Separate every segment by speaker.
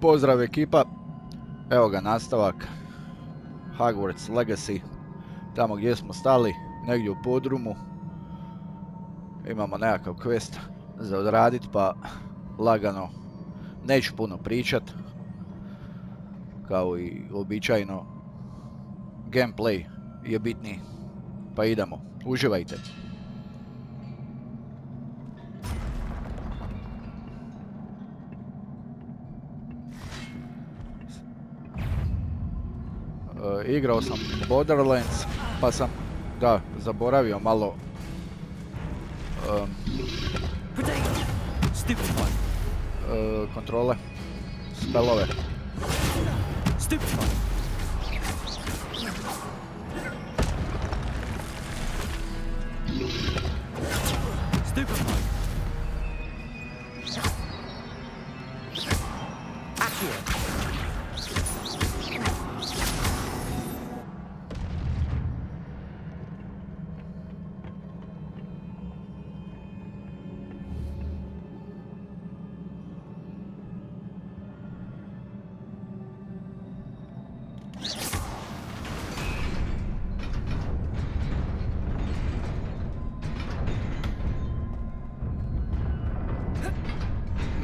Speaker 1: Pozdrav ekipa, evo ga nastavak Hogwarts Legacy, tamo gdje smo stali, negdje u podrumu. Imamo nekakav quest za odradit, pa lagano, neću puno pričat, kao i običajno, gameplay je bitniji, pa idemo, uživajte. Igrao sam Borderlands, pa sam, zaboravio malo kontrole, spelove.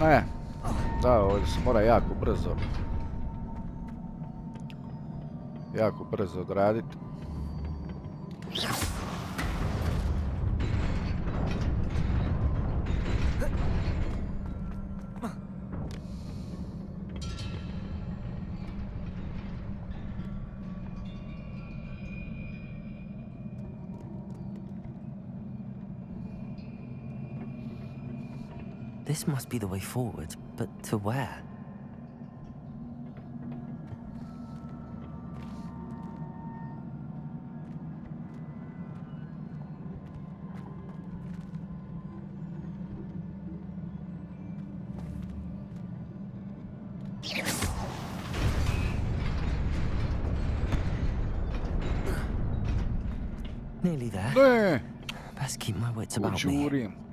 Speaker 1: Ne, da, ovdje se mora jako brzo odraditi.
Speaker 2: This must be the way forward, but to where? Nearly there.
Speaker 1: Ne,
Speaker 2: Best keep my wits about me.
Speaker 1: učurim.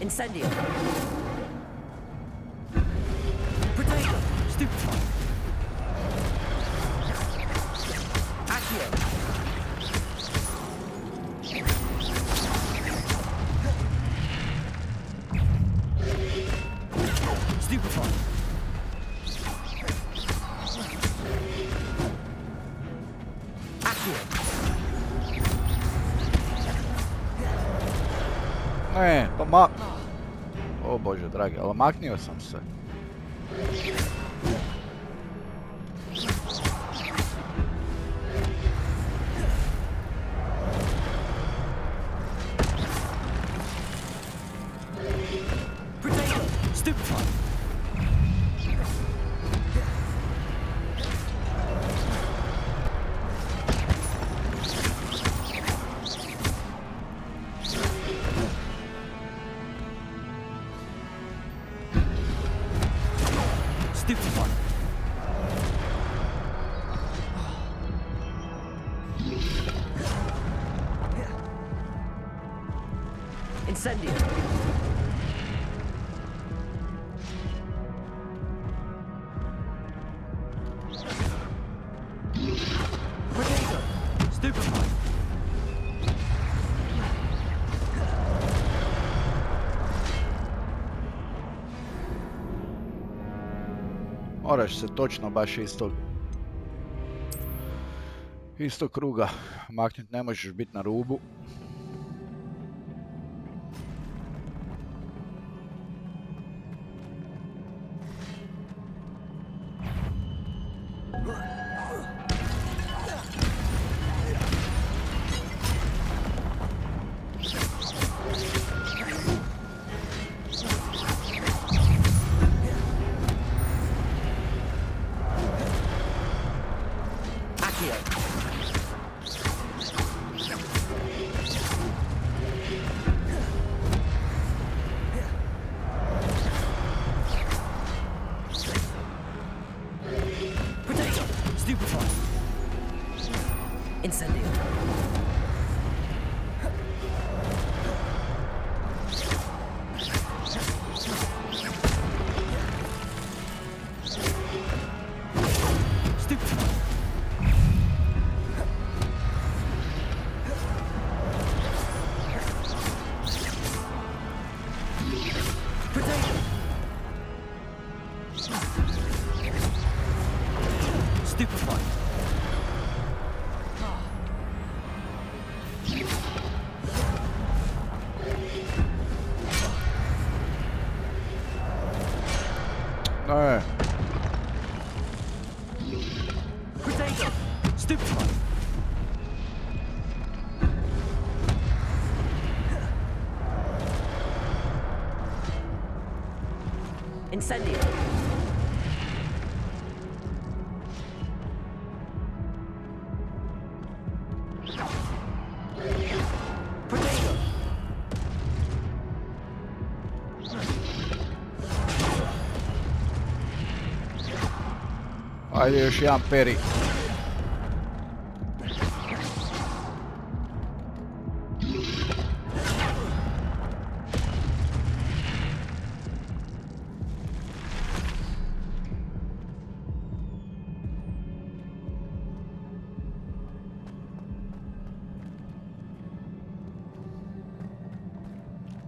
Speaker 2: Incendio. Potato. Stupefy. Accio. Stupefy. Accio.
Speaker 1: Ne, pa o Bože dragi, ali maknio sam se.
Speaker 2: Potato. Stupefy. Stupefy. Incendio. Potato. Stupefy.
Speaker 1: Moraš se točno baš istog kruga maknuti, ne možeš biti na rubu.
Speaker 2: Accio. Potato. Stupefy. Incendio. Stupefy. Potato. Stupefy.
Speaker 1: Ne,
Speaker 2: Potato. Stupefy. Incendio. Potato.
Speaker 1: ajde još jedan peri.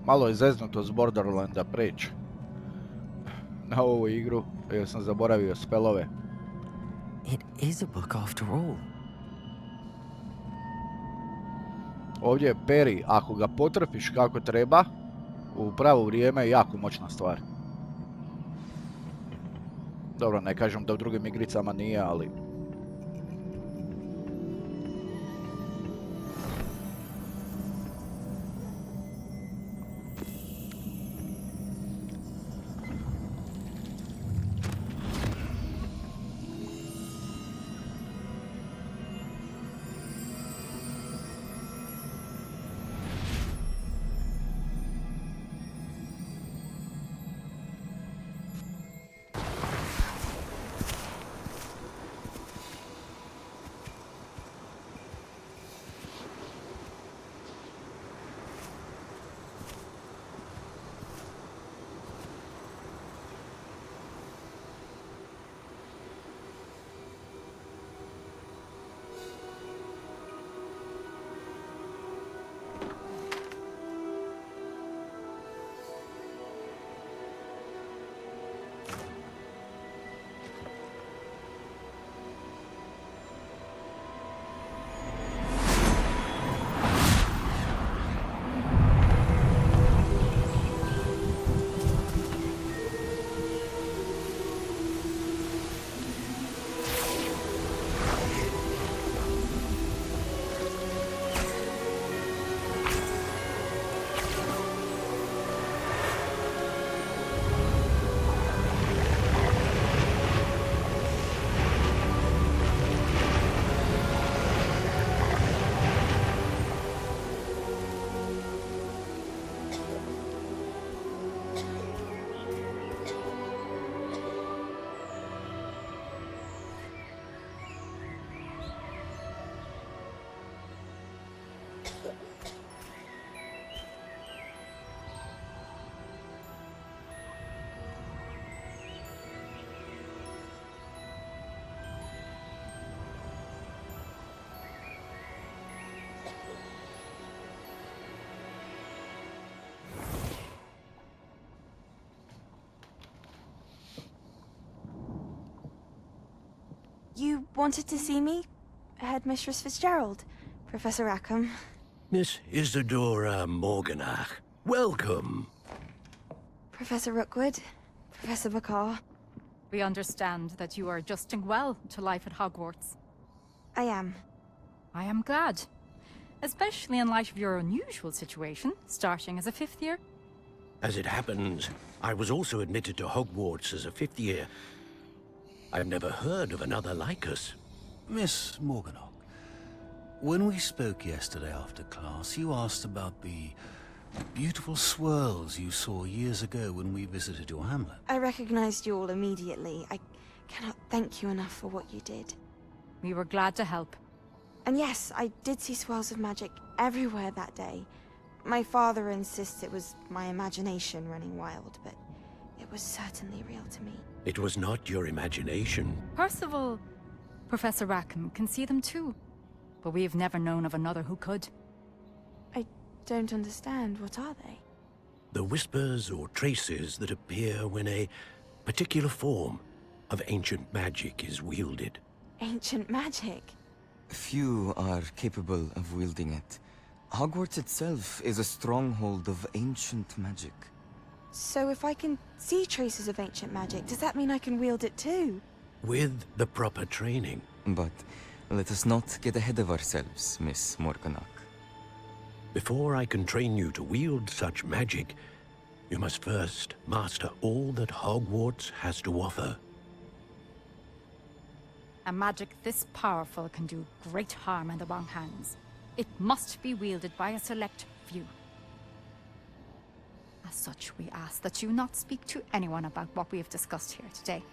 Speaker 1: Malo je zeznuto s Borderlanda preći na ovu igru, jer sam zaboravio spelove.
Speaker 2: It is a book after all.
Speaker 1: Ovdje je peri, ako ga potrfiš kako treba, u pravo vrijeme je jako moćna stvar. Dobro, ne kažem da u drugim igricama nije, ali...
Speaker 3: wanted to see me? Headmistress Fitzgerald, Professor Rackham.
Speaker 4: Miss Isadora Morganach, welcome.
Speaker 3: Professor Rookwood, Professor Bakar.
Speaker 5: We understand that you are adjusting well to life at Hogwarts.
Speaker 3: I am.
Speaker 5: I am glad. Especially in light of your unusual situation, starting as a 5th year.
Speaker 4: As it happens, I was also admitted to Hogwarts as a 5th year. I've never heard of another like us.
Speaker 6: Miss Morganach, when we spoke yesterday after class, you asked about the beautiful swirls you saw years ago when we visited your hamlet.
Speaker 3: I recognized you all immediately. I cannot thank you enough for what you did.
Speaker 5: We were glad to help.
Speaker 3: And yes, I did see swirls of magic everywhere that day. My father insists it was my imagination running wild, but it was certainly real to me.
Speaker 4: It was not your imagination.
Speaker 5: Percival, Professor Rackham can see them too. But we have never known of another who could.
Speaker 3: I don't understand. What are they?
Speaker 4: The whispers or traces that appear when a particular form of ancient magic is wielded.
Speaker 3: Ancient magic?
Speaker 7: Few are capable of wielding it. Hogwarts itself is a stronghold of ancient magic.
Speaker 3: So if I can see traces of ancient magic, does that mean I can wield it too?
Speaker 4: With the proper training.
Speaker 7: But let us not get ahead of ourselves, Miss Morganach.
Speaker 4: Before I can train you to wield such magic, you must first master all that Hogwarts has to offer.
Speaker 5: A magic this powerful can do great harm in the wrong hands. It must be wielded by a select few. As such, we ask that you not speak to anyone about what we have discussed here today.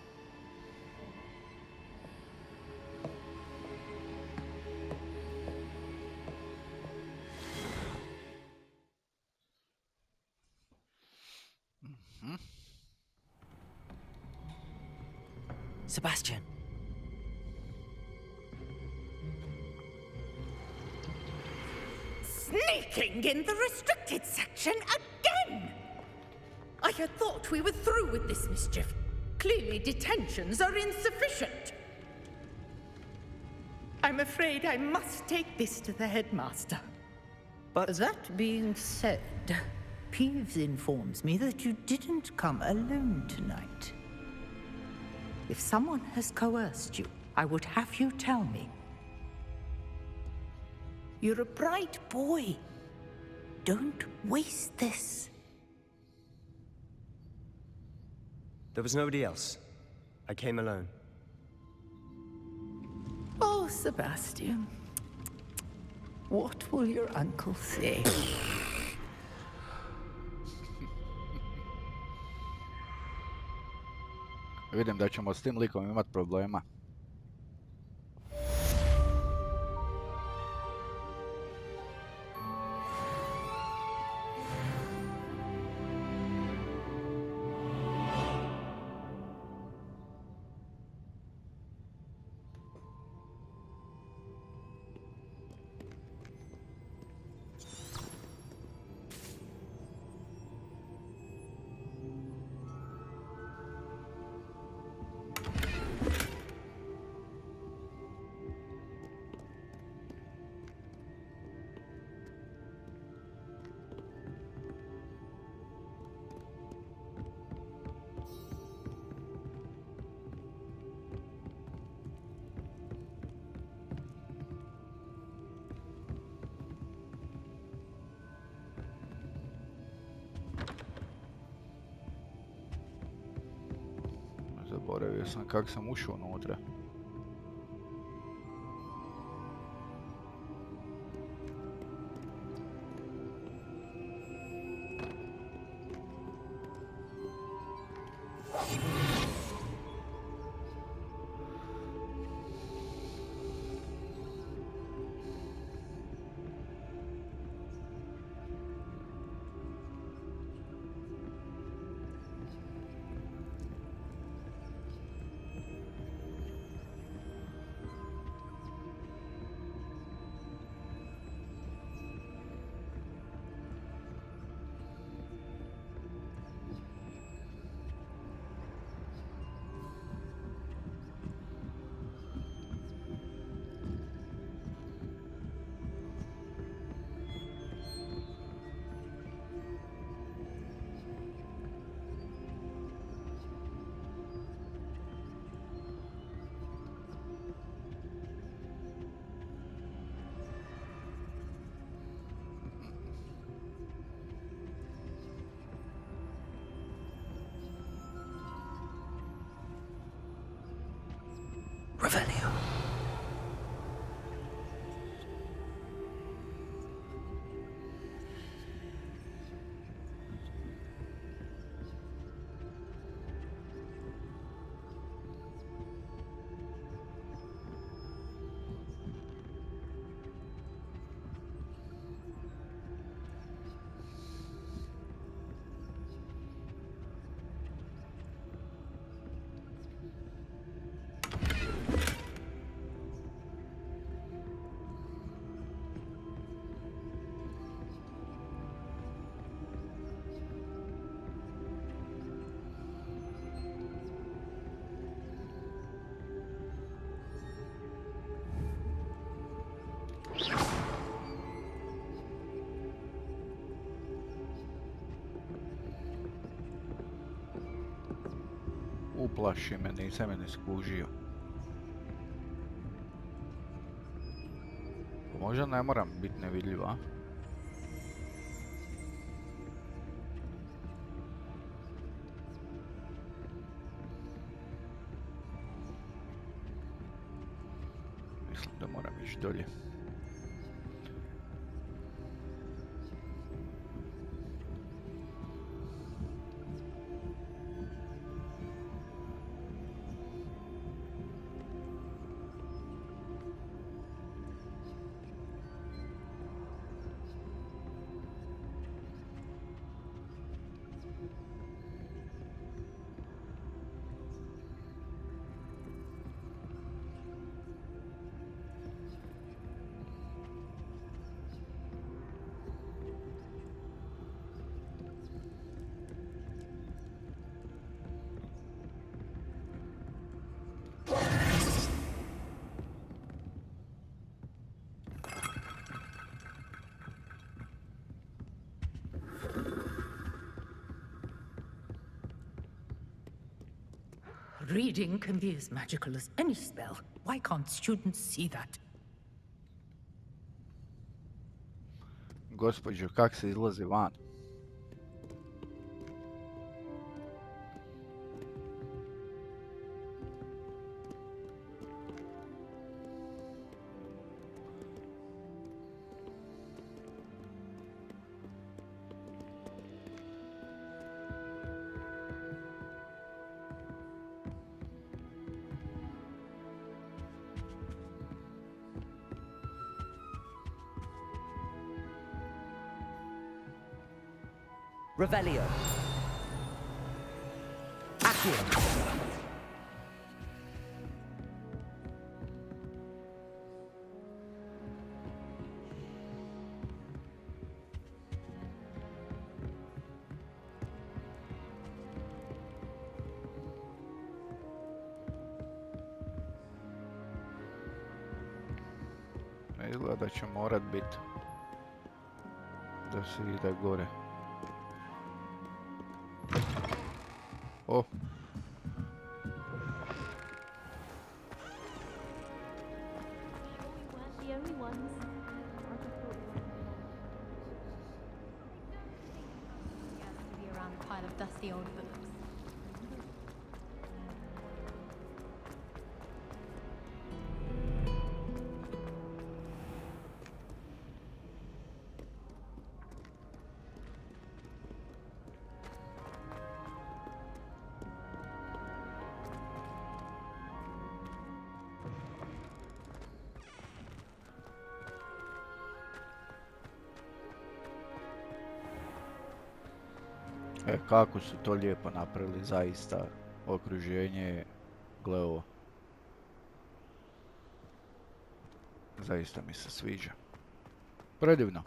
Speaker 2: Sebastian.
Speaker 8: Sneaking in the restricted section again! I had thought we were through with this mischief. Clearly detentions are insufficient. I'm afraid I must take this to the headmaster.
Speaker 9: But that being said, Peeves informs me that you didn't come alone tonight. If someone has coerced you, I would have you tell me. You're a bright boy. Don't waste this.
Speaker 10: There was nobody else. I came alone.
Speaker 9: Oh, Sebastian. What will your uncle say?
Speaker 1: Vidim da ćemo s tim likom imat problema. Zaboravio sam kako sam ušao unutra.
Speaker 6: Revelio.
Speaker 1: Uplaši me, nisam me ne skužio. Možda ne moram biti nevidljiv, a? Mislim da moram ići dolje.
Speaker 9: Reading can be as magical as any spell. Why can't students see that?
Speaker 1: Gospođo, kak se izlazi van?
Speaker 2: Revelio. Accio.
Speaker 1: Izgleda da će morat biti da se ide gore. Oh.
Speaker 11: The only ones. To be around a pile of dusty old books.
Speaker 1: Kako su to lijepo napravili, zaista. Okruženje, gle ovo. Zaista mi se sviđa. Predivno.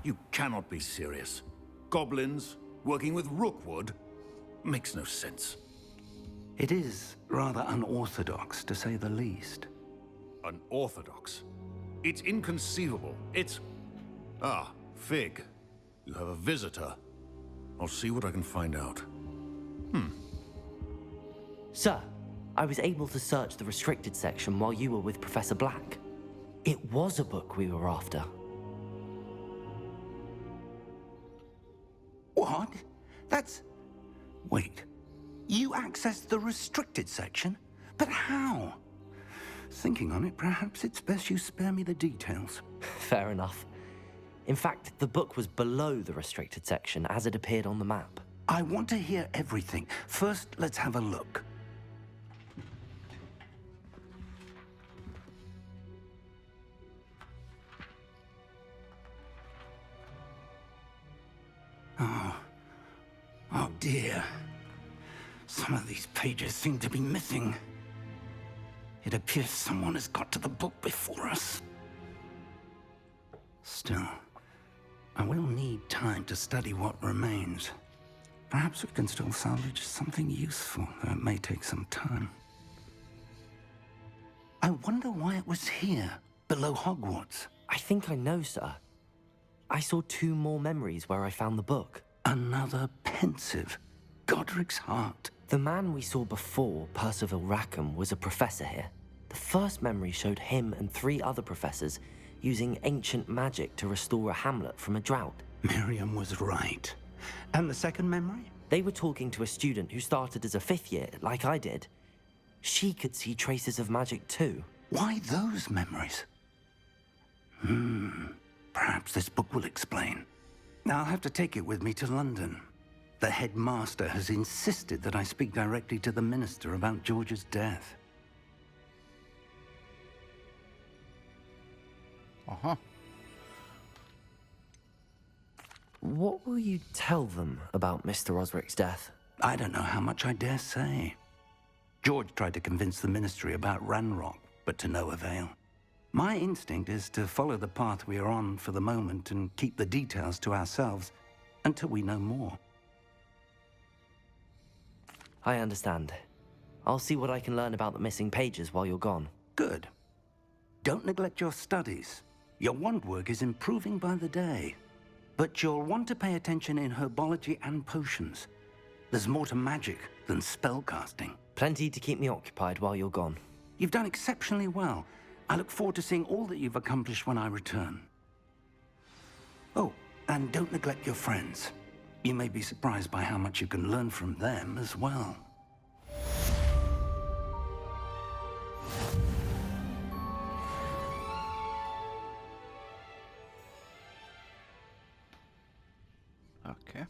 Speaker 6: You cannot be serious. Goblins working with Rookwood? Makes no sense.
Speaker 12: It is rather unorthodox, to say the least.
Speaker 6: Unorthodox? It's inconceivable. It's... Ah, Fig. You have a visitor. I'll see what I can find out.
Speaker 2: Sir, I was able to search the restricted section while you were with Professor Black. It was a book we were after.
Speaker 12: What? That's... Wait. You accessed the restricted section? But how? Thinking on it, perhaps it's best you spare me the details.
Speaker 2: Fair enough. In fact, the book was below the restricted section as it appeared on the map.
Speaker 12: I want to hear everything. First, let's have a look. Oh dear. Some of these pages seem to be missing. It appears someone has got to the book before us. Still, I will need time to study what remains. Perhaps we can still salvage something useful, though it may take some time. I wonder why it was here, below Hogwarts.
Speaker 2: I think I know, sir. I saw 2 more memories where I found the book.
Speaker 12: Another pensive. Godric's heart.
Speaker 2: The man we saw before, Percival Rackham, was a professor here. The first memory showed him and 3 other professors using ancient magic to restore a hamlet from a drought.
Speaker 12: Miriam was right. And the second memory?
Speaker 2: They were talking to a student who started as a 5th year, like I did. She could see traces of magic too.
Speaker 12: Why those memories? Perhaps this book will explain. Now I'll have to take it with me to London. The headmaster has insisted that I speak directly to the minister about George's death.
Speaker 1: Aha.
Speaker 2: What will you tell them about Mr. Osric's death?
Speaker 12: I don't know how much I dare say. George tried to convince the ministry about Ranrock, but to no avail. My instinct is to follow the path we are on for the moment and keep the details to ourselves until we know more.
Speaker 2: I understand. I'll see what I can learn about the missing pages while you're gone.
Speaker 12: Good. Don't neglect your studies. Your wand work is improving by the day. But you'll want to pay attention in herbology and potions. There's more to magic than spellcasting.
Speaker 2: Plenty to keep me occupied while you're gone.
Speaker 12: You've done exceptionally well. I look forward to seeing all that you've accomplished when I return. Oh, and don't neglect your friends. You may be surprised by how much you can learn from them as well.
Speaker 1: Okay.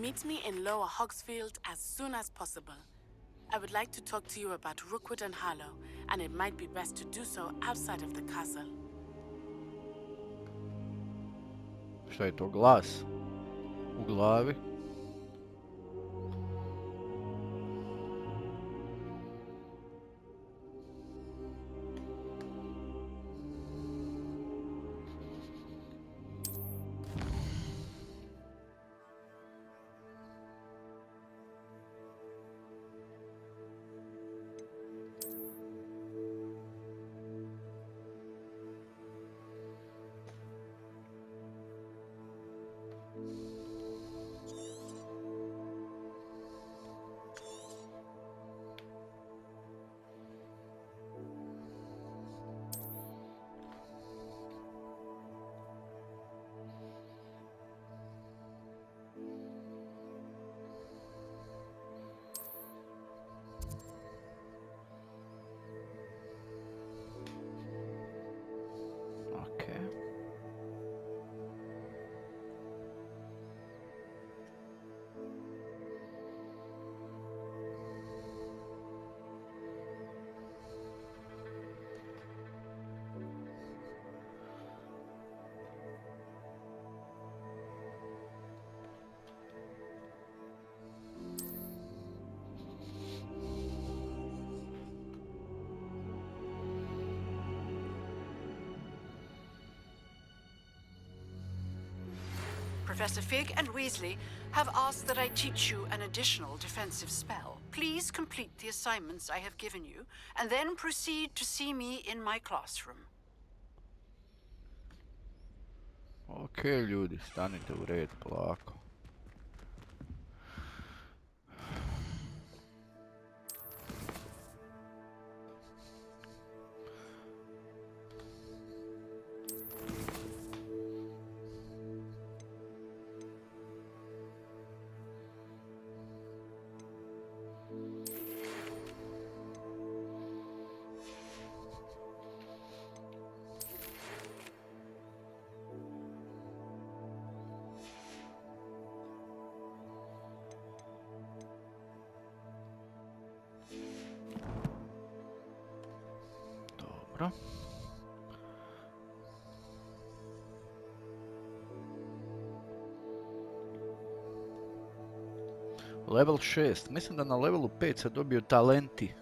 Speaker 13: Meet me in Lower Hogsfield as soon as possible. I would like to talk to you about Rookwood and Harlow, and it might be best to do so outside of the castle.
Speaker 1: Šta je to, glas? U glavi?
Speaker 14: Professor Fig and Weasley have asked that I teach you an additional defensive spell. Please complete the assignments I have given you, and then proceed to see me in my classroom.
Speaker 1: Ok, ljudi, stanite u red, polako. Dobro. Level 6. Mislim da na levelu 5 se dobiju talenti.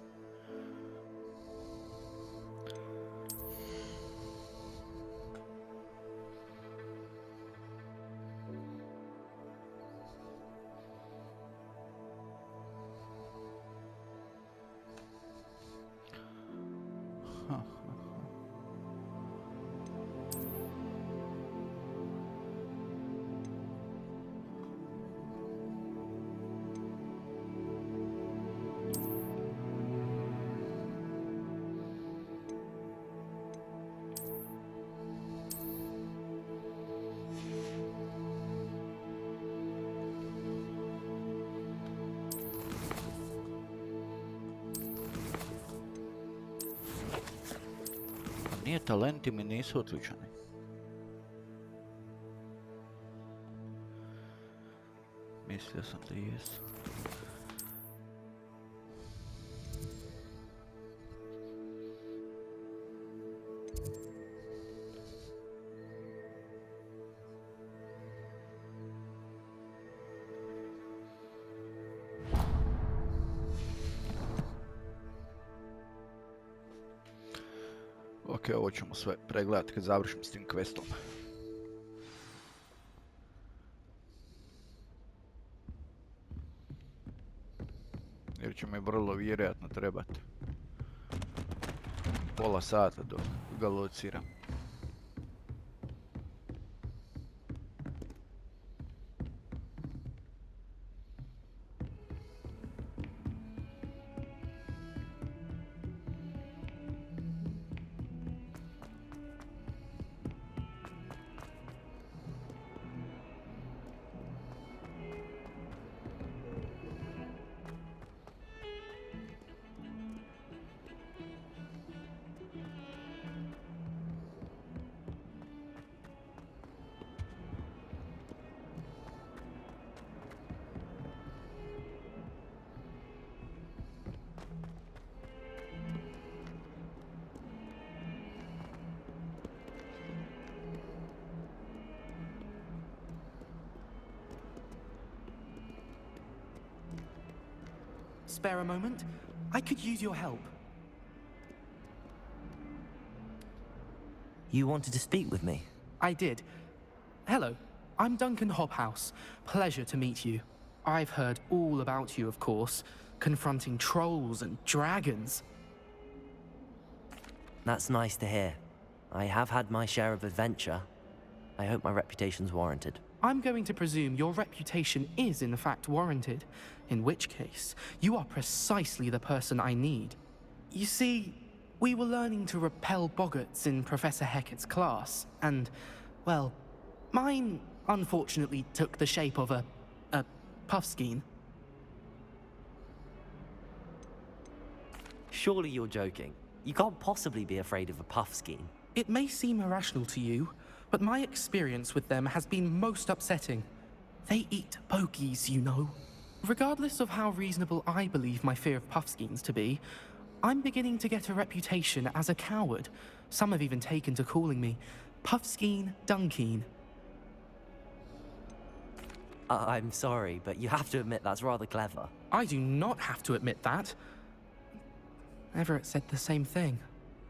Speaker 1: Nije, talenti mi nisu otključani. Mislio sam da jesu. Ok, ovo ćemo sve pregledati kad završim s tim questom. Jer će mi vrlo vjerojatno trebati pola sata dok ga lociram.
Speaker 15: Spare a moment? I could use your help.
Speaker 2: You wanted to speak with me?
Speaker 15: I did. Hello, I'm Duncan Hobhouse. Pleasure to meet you. I've heard all about you, of course, confronting trolls and dragons.
Speaker 2: That's nice to hear. I have had my share of adventure. I hope my reputation's warranted.
Speaker 15: I'm going to presume your reputation is in fact warranted, in which case, you are precisely the person I need. You see, we were learning to repel boggarts in Professor Hecat's class, and, well, mine unfortunately took the shape of a puffskein.
Speaker 2: Surely you're joking. You can't possibly be afraid of a puffskein.
Speaker 15: It may seem irrational to you, but my experience with them has been most upsetting. They eat bogies, you know. Regardless of how reasonable I believe my fear of puffskeins to be, I'm beginning to get a reputation as a coward. Some have even taken to calling me Puffskein Dunkeen.
Speaker 2: I'm sorry, but you have to admit that's rather clever.
Speaker 15: I do not have to admit that. Everett said the same thing.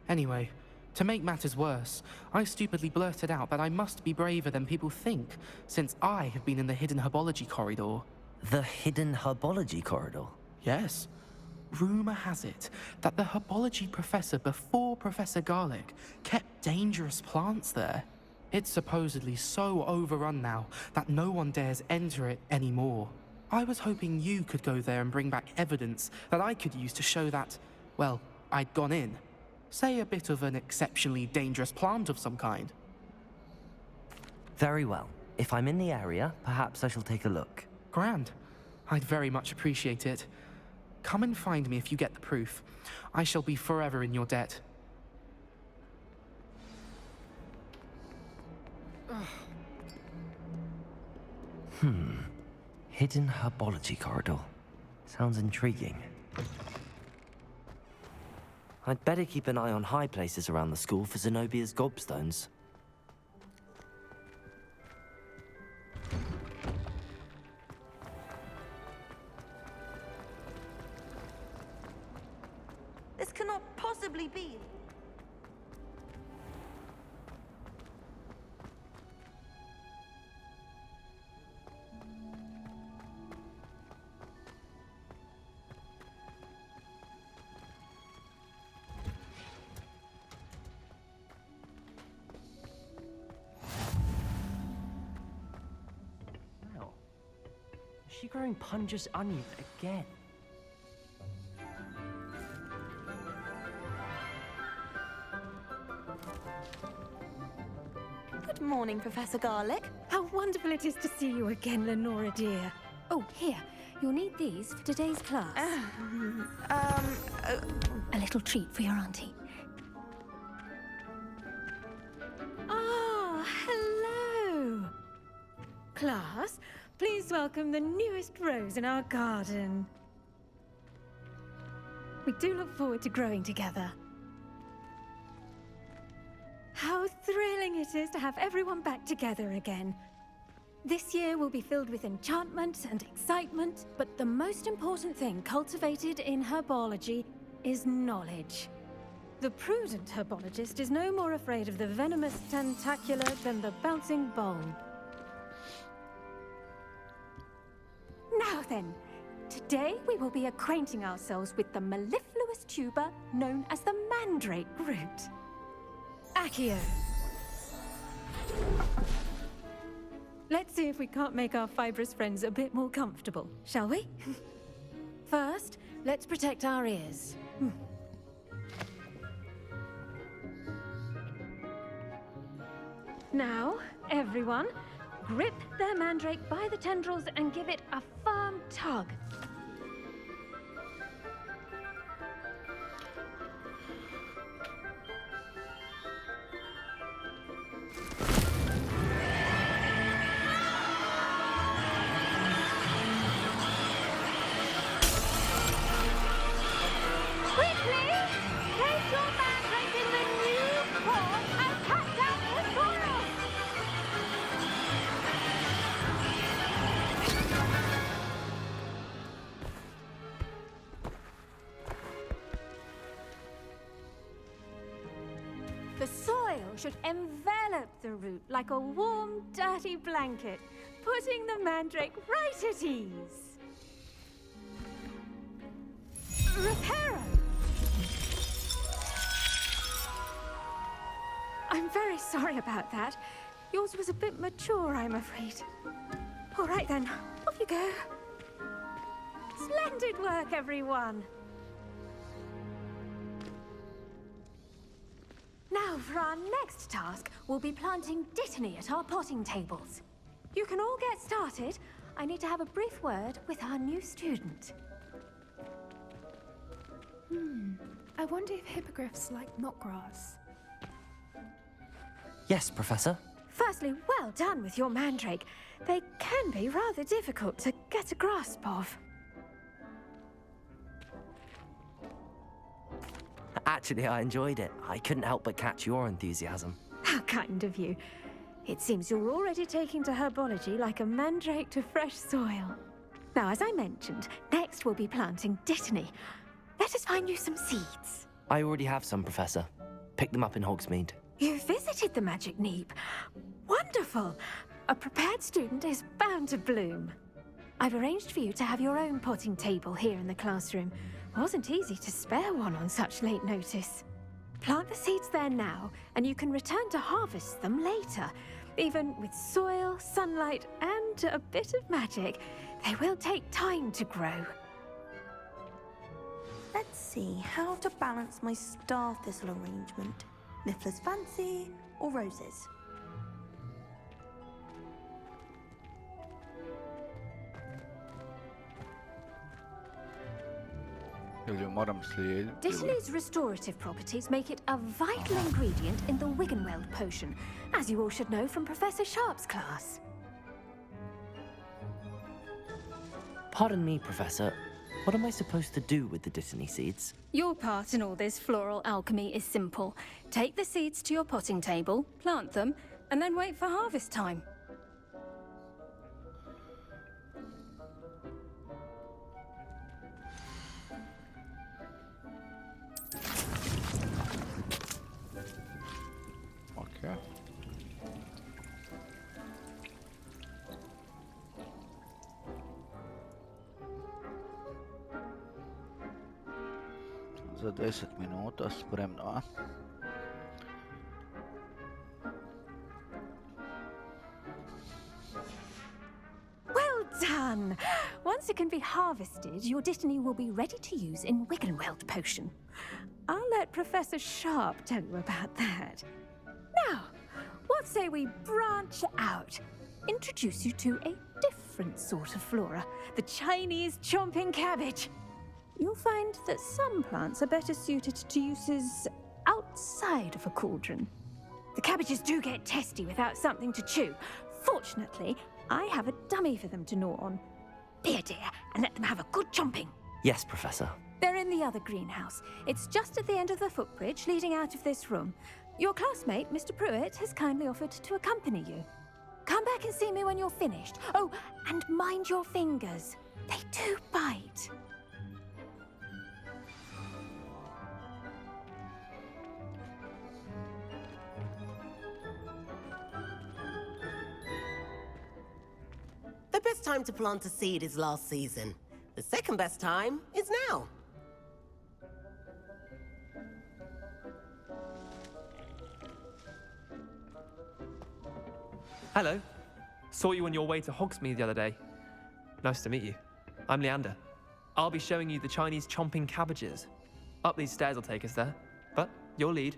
Speaker 15: Anyway, To make matters worse, I stupidly blurted out that I must be braver than people think, since I have been in the hidden herbology corridor.
Speaker 2: The hidden herbology corridor?
Speaker 15: Yes. Rumor has it that the herbology professor before Professor Garlick kept dangerous plants there. It's supposedly so overrun now that no one dares enter it anymore. I was hoping you could go there and bring back evidence that I could use to show that, well, I'd gone in. Say a bit of an exceptionally dangerous plant of some kind.
Speaker 2: Very well. If I'm in the area, perhaps I shall take a look.
Speaker 15: Grand. I'd very much appreciate it. Come and find me if you get the proof. I shall be forever in your debt.
Speaker 2: Hidden herbology corridor. Sounds intriguing. I'd better keep an eye on high places around the school for Zenobia's gobstones.
Speaker 3: This cannot possibly be.
Speaker 2: Is she growing Punja's onion again?
Speaker 3: Good morning, Professor Garlick.
Speaker 11: How wonderful it is to see you again, Lenora dear. Oh, here. You'll need these for today's class. A little treat for your auntie. Ah, hello. Class, please welcome the newest rose in our garden. We do look forward to growing together. How thrilling it is to have everyone back together again. This year will be filled with enchantment and excitement, but the most important thing cultivated in herbology is knowledge. The prudent herbologist is no more afraid of the venomous tentacula than the bouncing bulb. Now then, today we will be acquainting ourselves with the mellifluous tuber known as the mandrake root. Accio. Let's see if we can't make our fibrous friends a bit more comfortable, shall we? First, let's protect our ears. Now, everyone, grip their mandrake by the tendrils and give it a firm tug. The soil should envelop the root like a warm, dirty blanket, putting the mandrake right at ease. Reparo! I'm very sorry about that. Yours was a bit mature, I'm afraid. All right then, off you go. Splendid work, everyone! Now, for our next task, we'll be planting Dittany at our potting tables. You can all get started. I need to have a brief word with our new student.
Speaker 16: I wonder if hippogriffs like knotgrass.
Speaker 2: Yes, Professor.
Speaker 3: Firstly, well done with your mandrake. They can be rather difficult to get a grasp of.
Speaker 2: Actually, I enjoyed it. I couldn't help but catch your enthusiasm.
Speaker 3: How kind of you. It seems you're already taking to herbology like a mandrake to fresh soil. Now, as I mentioned, next we'll be planting Dittany. Let us find you some seeds.
Speaker 2: I already have some, Professor. picked them up in Hogsmeade.
Speaker 11: You visited the Magic Neep. Wonderful! A prepared student is bound to bloom. I've arranged for you to have your own potting table here in the classroom. Wasn't easy to spare one on such late notice. Plant the seeds there now, and you can return to harvest them later. Even with soil, sunlight, and a bit of magic, they will take time to grow.
Speaker 3: Let's see how to balance my star thistle arrangement. Mifflin's fancy or roses?
Speaker 1: Ili ju moram slijediti?
Speaker 11: Dittany's restorative properties make it a vital ingredient in the Wiggenweld potion, as you all should know from Professor Sharp's class.
Speaker 2: Pardon me, Professor. What am I supposed to do with the Dittany seeds?
Speaker 11: Your part in all this floral alchemy is simple. Take the seeds to your potting table, plant them, and then wait for harvest time.
Speaker 1: Okay. Za 10 minuta spremno, a?
Speaker 11: Well done! Once it can be harvested, your Dittany will be ready to use in Wiggenweld potion. I'll let Professor Sharp tell you about that. Now, what say we branch out? Introduce you to a different sort of flora, the Chinese chomping cabbage. You'll find that some plants are better suited to uses outside of a cauldron. The cabbages do get testy without something to chew. Fortunately, I have a dummy for them to gnaw on. Be a dear and let them have a good chomping.
Speaker 2: Yes, Professor.
Speaker 11: They're in the other greenhouse. It's just at the end of the footbridge leading out of this room. Your classmate, Mr. Pruitt, has kindly offered to accompany you. Come back and see me when you're finished. Oh, and mind your fingers. They do bite.
Speaker 17: The best time to plant a seed is last season. The second best time is now.
Speaker 18: Hello. Saw you on your way to Hogsmeade the other day. Nice to meet you. I'm Leander. I'll be showing you the Chinese chomping cabbages. Up these stairs will take us there, but your lead.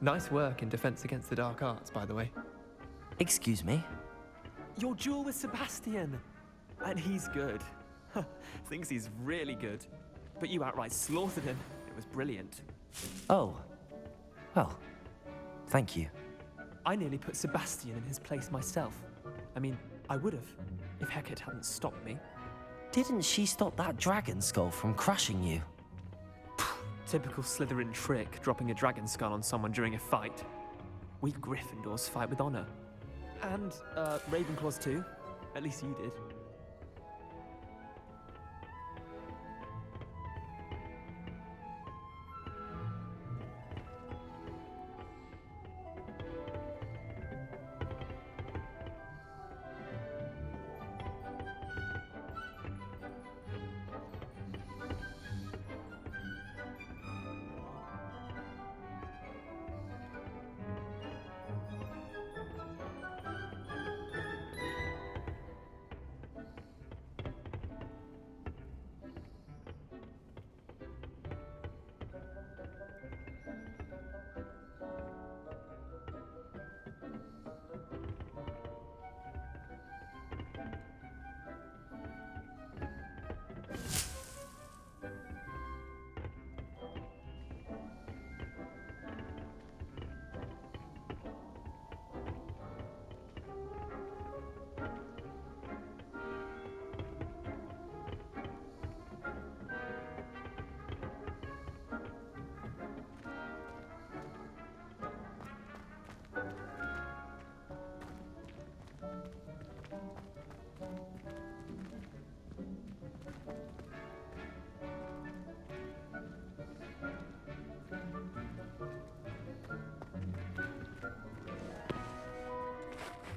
Speaker 18: Nice work in Defense Against the Dark Arts, by the way.
Speaker 2: Excuse me?
Speaker 18: Your duel with Sebastian! And he's good. Thinks he's really good. But you outright slaughtered him. It was brilliant.
Speaker 2: Oh. Well, thank you.
Speaker 18: I nearly put Sebastian in his place myself. I mean, I would have, if Hecate hadn't stopped me.
Speaker 2: Didn't she stop that dragon skull from crushing you?
Speaker 18: Typical Slytherin trick, dropping a dragon skull on someone during a fight. We Gryffindors fight with honor. And, Ravenclaws too. At least you did.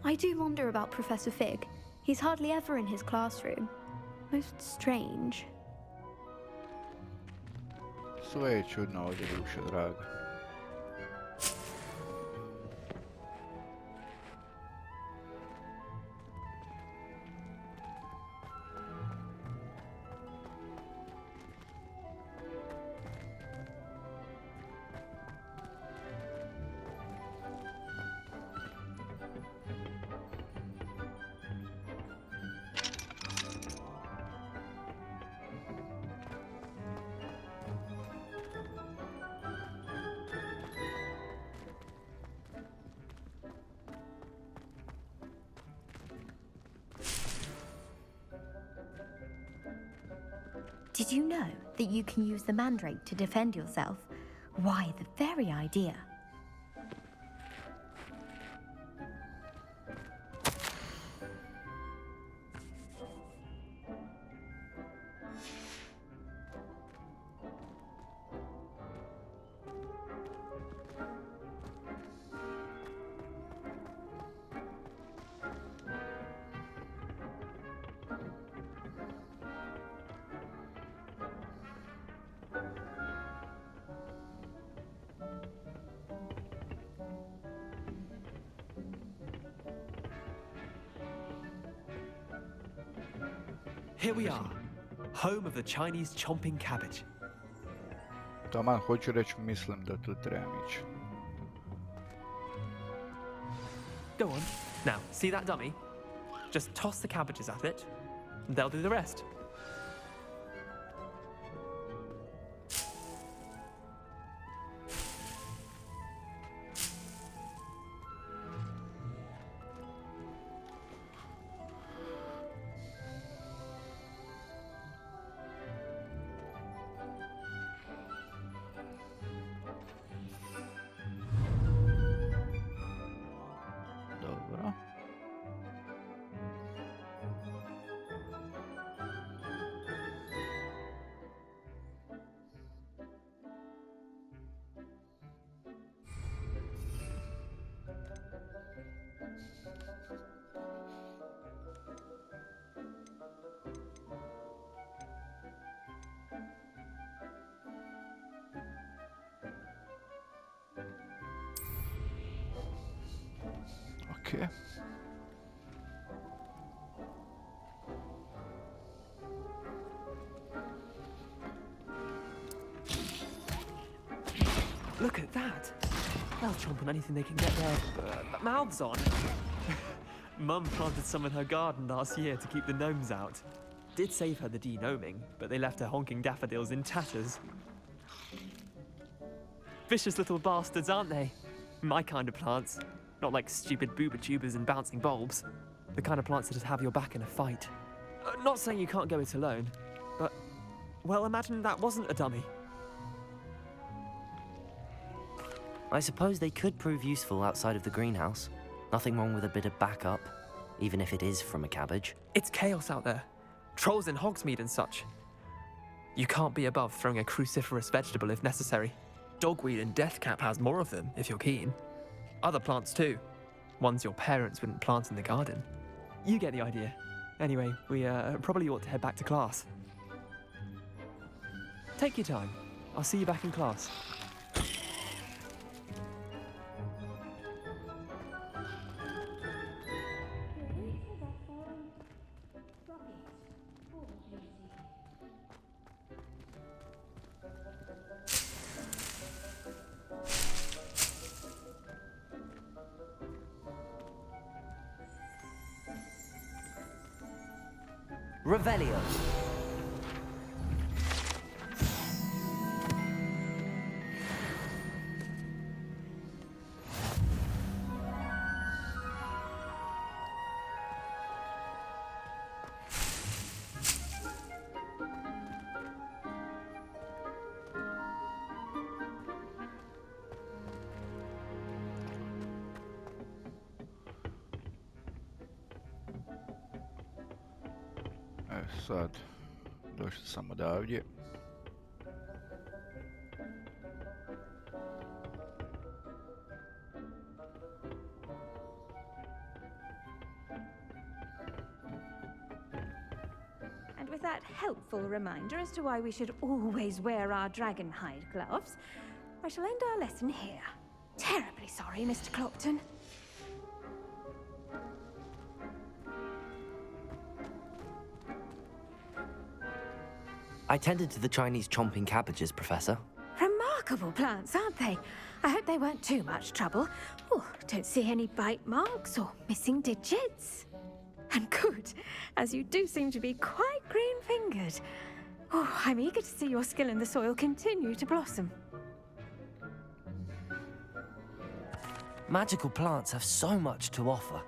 Speaker 19: I do wonder about Professor Fig. He's hardly ever in his classroom. Most strange.
Speaker 1: Sve je čudno ovdje, duše draga.
Speaker 20: Did you know that you can use the mandrake to defend yourself? Why, the very idea.
Speaker 18: Here we are, home of the Chinese chomping cabbage.
Speaker 1: Taman, hoću reći, mislim da tu trebam ići.
Speaker 18: Go on. Now, see that dummy? Just toss the cabbages at it, and they'll do the rest.
Speaker 1: Dobro. Okay.
Speaker 18: Look at that! They'll chomp on anything they can get their mouths on. Mum planted some in her garden last year to keep the gnomes out. Did save her the de-gnoming, but they left her honking daffodils in tatters. Vicious little bastards, aren't they? My kind of plants. Not like stupid booba tubers and bouncing bulbs. The kind of plants that just have your back in a fight. Not saying you can't go it alone, but, well, imagine that wasn't a dummy.
Speaker 2: I suppose they could prove useful outside of the greenhouse. Nothing wrong with a bit of backup, even if it is from a cabbage.
Speaker 18: It's chaos out there. Trolls in Hogsmeade and such. You can't be above throwing a cruciferous vegetable if necessary. Dogweed and Deathcap has more of them, if you're keen. Other plants too. Ones your parents wouldn't plant in the garden. You get the idea. Anyway, we probably ought to head back to class. Take your time. I'll see you back in class.
Speaker 2: Revelio.
Speaker 1: Sad, došli sam odavdje.
Speaker 11: that helpful reminder as to why we should always wear our dragon hide gloves, I shall end our lesson here. Terribly sorry, Mr. Clopton.
Speaker 2: I tended to the Chinese chomping cabbages, Professor.
Speaker 11: Remarkable plants, aren't they? I hope they weren't too much trouble. Oh, don't see any bite marks or missing digits. And good, as you do seem to be quite green-fingered. Oh, I'm eager to see your skill in the soil continue to blossom.
Speaker 2: Magical plants have so much to offer.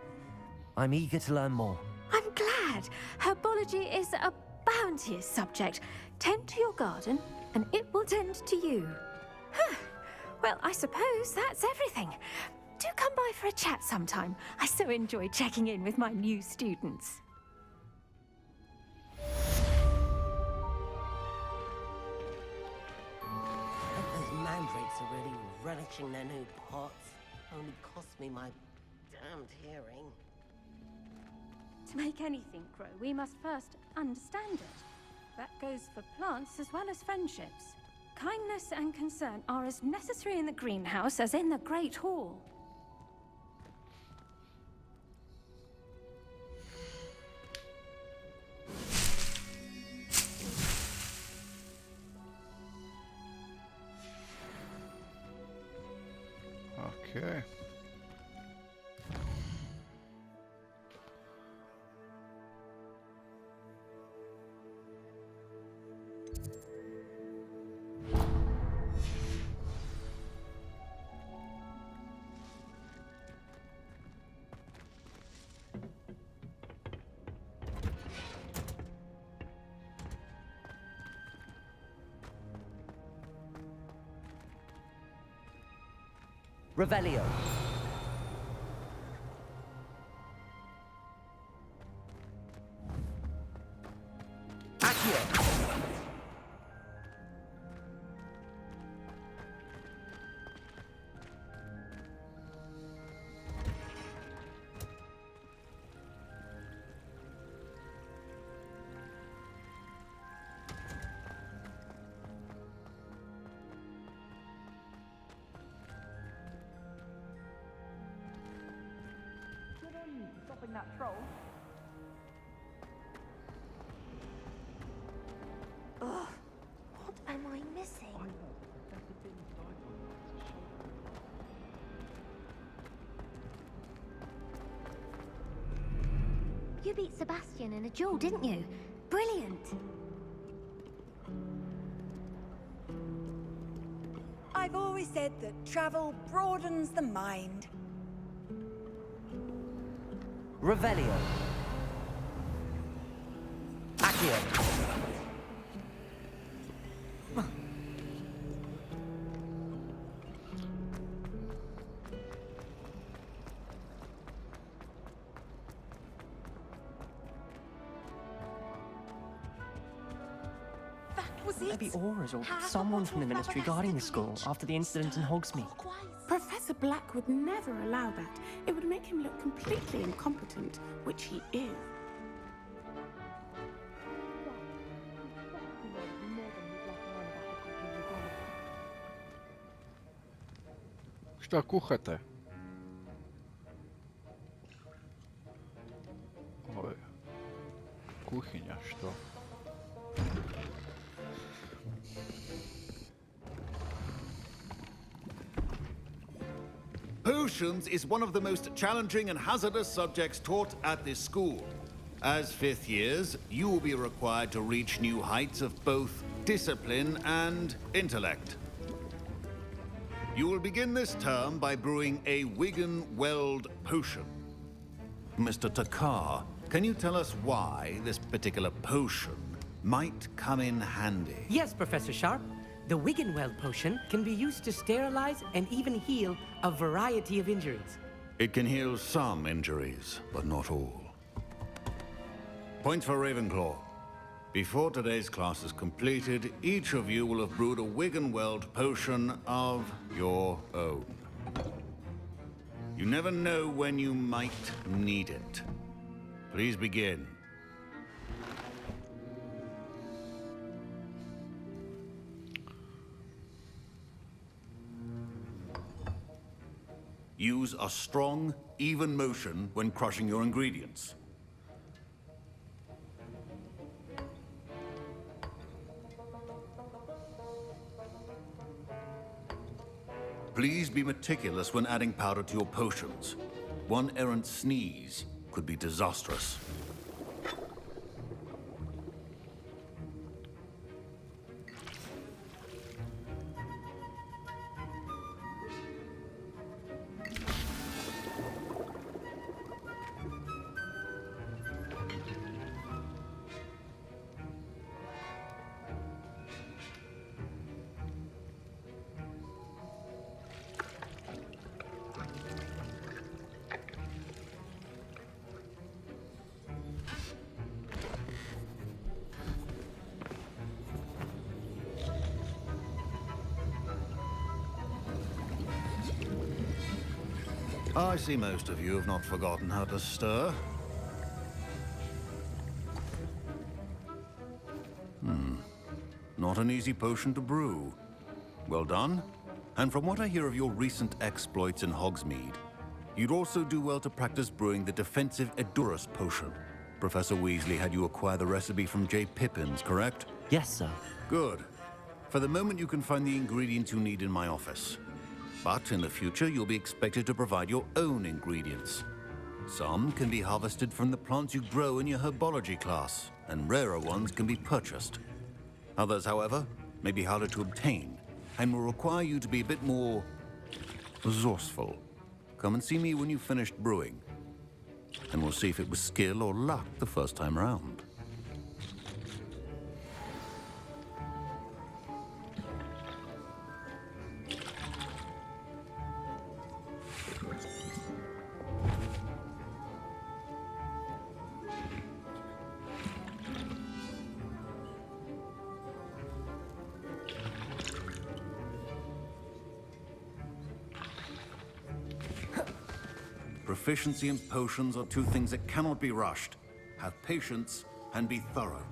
Speaker 2: I'm eager to learn more.
Speaker 11: I'm glad. Herbology is a bounteous subject. Tend to your garden, and it will tend to you. Huh. Well, I suppose that's everything. Do come by for a chat sometime. I so enjoy checking in with my new students.
Speaker 17: Those mandrakes are really relishing their new pots. Only cost me my damned hearing.
Speaker 11: To make anything grow, we must first understand it. That goes for plants as well as friendships. Kindness and concern are as necessary in the greenhouse as in the Great Hall.
Speaker 1: Okay.
Speaker 2: Revelio. Accio.
Speaker 11: Stopping that troll.
Speaker 20: Ugh, what am I missing? You beat Sebastian in a duel, didn't you? Brilliant!
Speaker 21: I've always said that travel broadens the mind.
Speaker 2: Revelio. Accio.
Speaker 18: Maybe Aura's or someone from the Ministry guarding the school after the incident in Hogsmeade.
Speaker 22: Professor Black would never allow that. It would make him look completely incompetent, which he is.
Speaker 1: Šta kuhate? Ovo je kuhinja, što?
Speaker 23: Potions is one of the most challenging and hazardous subjects taught at this school. As fifth years, you will be required to reach new heights of both discipline and intellect. You will begin this term by brewing a Wigan Weld potion. Mr. Takar, can you tell us why this particular potion might come in handy?
Speaker 24: Yes, Professor Sharp. The Wiggenweld potion can be used to sterilize and even heal a variety of injuries.
Speaker 23: It can heal some injuries, but not all. Points for Ravenclaw. Before today's class is completed, each of you will have brewed a Wiggenweld potion of your own. You never know when you might need it. Please begin. Use a strong, even motion when crushing your ingredients. Please be meticulous when adding powder to your potions. One errant sneeze could be disastrous. I see most of you have not forgotten how to stir. Not an easy potion to brew. Well done. And from what I hear of your recent exploits in Hogsmeade, you'd also do well to practice brewing the defensive Edurus potion. Professor Weasley had you acquire the recipe from J. Pippins, correct?
Speaker 2: Yes, sir.
Speaker 23: Good. For the moment, you can find the ingredients you need in my office. But in the future, you'll be expected to provide your own ingredients. Some can be harvested from the plants you grow in your herbology class, and rarer ones can be purchased. Others, however, may be harder to obtain, and will require you to be a bit more resourceful. Come and see me when you've finished brewing, and we'll see if it was skill or luck the first time round. Proficiency and potions are two things that cannot be rushed. Have patience and be thorough.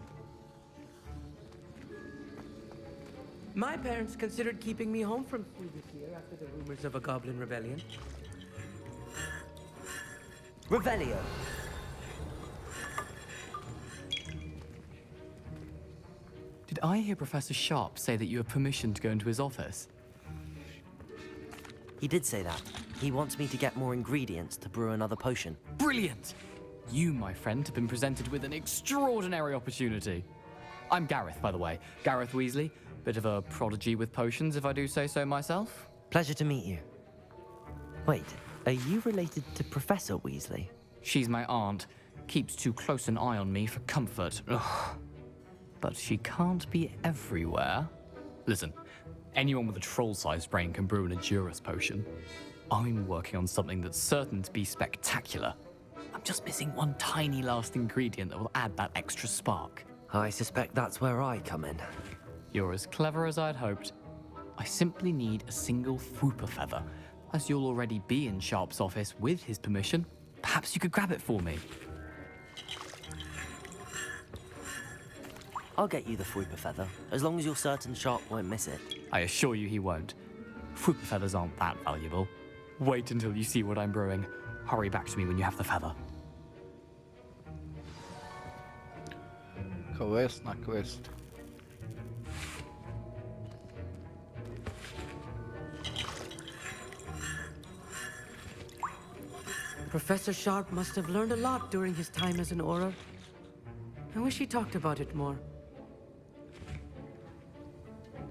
Speaker 24: My parents considered keeping me home from school this year after the rumors of a goblin rebellion. Revelio.
Speaker 4: Did I hear Professor Sharp say that you have permission to go into his office?
Speaker 2: He did say that. He wants me to get more ingredients to brew another potion.
Speaker 4: Brilliant! You, my friend, have been presented with an extraordinary opportunity. I'm Gareth, by the way. Gareth Weasley. Bit of a prodigy with potions, if I do say so myself.
Speaker 2: Pleasure to meet you. Wait, are you related to Professor Weasley?
Speaker 4: She's my aunt. Keeps too close an eye on me for comfort. Ugh. But she can't be everywhere. Listen, anyone with a troll-sized brain can brew an Edurus potion. I'm working on something that's certain to be spectacular. I'm just missing one tiny last ingredient that will add that extra spark.
Speaker 2: I suspect that's where I come in.
Speaker 4: You're as clever as I'd hoped. I simply need a single Fwooper feather. As you'll already be in Sharp's office with his permission, perhaps you could grab it for me.
Speaker 2: I'll get you the Fwooper feather, as long as you're certain Sharp won't miss it.
Speaker 4: I assure you he won't. Fwooper feathers aren't that valuable. Wait until you see what I'm brewing. Hurry back to me when you have the feather.
Speaker 1: Quest na quest.
Speaker 24: Professor Sharp must have learned a lot during his time as an Auror. I wish he talked about it more.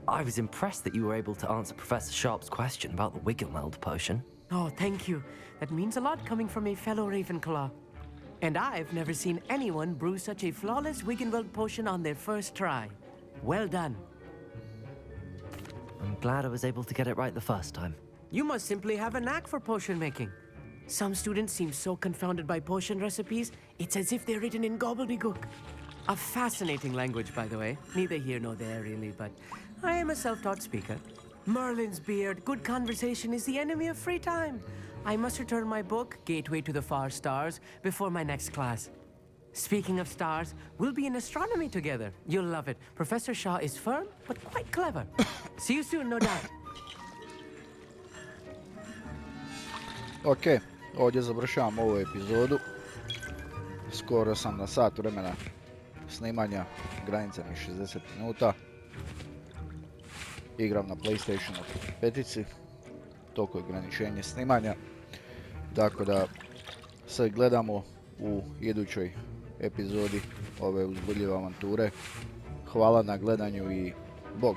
Speaker 2: I was impressed that you were able to answer Professor Sharp's question about the Wiggenweld potion.
Speaker 24: Oh, thank you. That means a lot coming from a fellow Ravenclaw. And I've never seen anyone brew such a flawless Wiggenweld potion on their first try. Well done.
Speaker 2: I'm glad I was able to get it right the first time.
Speaker 24: You must simply have a knack for potion making. Some students seem so confounded by potion recipes, it's as if they're written in gobbledygook. A fascinating language, by the way. Neither here nor there, really, but I am a self-taught speaker. Merlin's beard, good conversation is the enemy of free time. I must return my book, Gateway to the Far Stars, before my next class. Speaking of stars, we'll be in astronomy together. You'll love it. Professor Shaw is firm, but quite clever. See you soon, no doubt.
Speaker 1: Ok, ovdje završavam ovu epizodu. Skoro sam na sat vremena snimanja, granica mi 60 minuta. Igram na PlayStationu 5, toliko je ograničenje snimanja. Tako da se gledamo u idućoj epizodi ove uzbudljive avanture. Hvala na gledanju i bog!